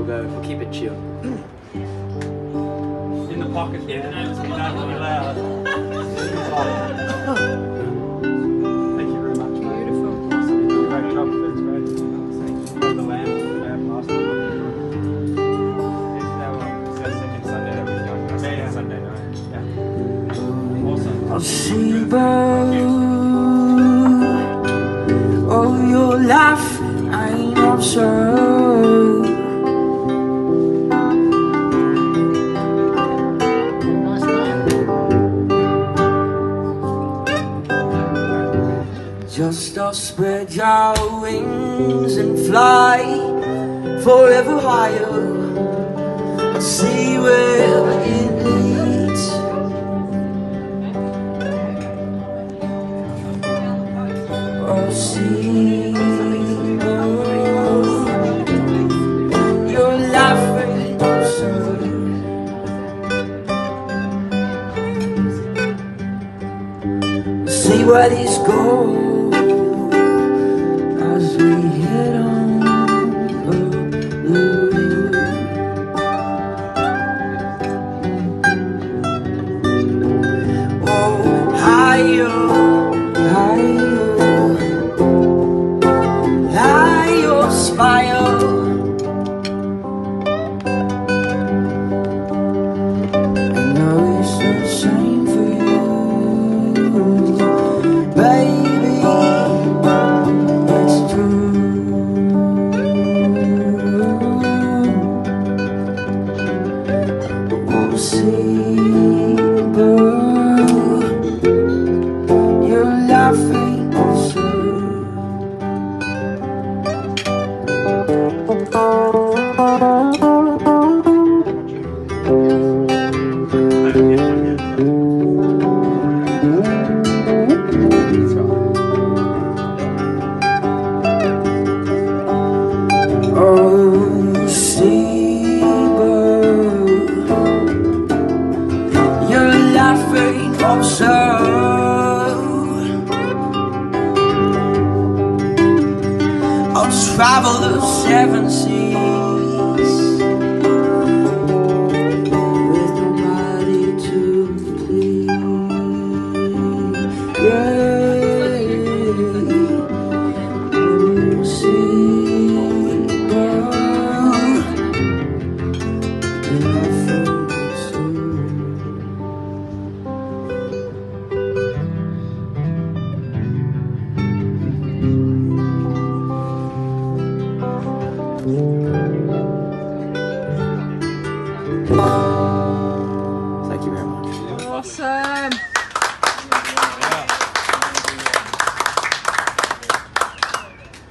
we'll keep it chill. In the pocket there, the names be not really loud. Thank you very much. Beautiful. Awesome. You did a great job. That's great. The lamb, last time. It's our second Sunday that we've done. Second Sunday night. Yeah. Awesome. I'll see bird. Oh, your laugh, I'm absurd. Just us spread your wings and fly forever higher. I'll see where it leads. Oh, see, you're laughing absurd. See where this goes. As we head on the road. Oh, higher, higher, higher, smile. I know it's the same for you, baby. Oh, seabird, you're laughing absurd. I'll travel the 7 seas with nobody to please. Yeah, oh, Thank you very much. Awesome.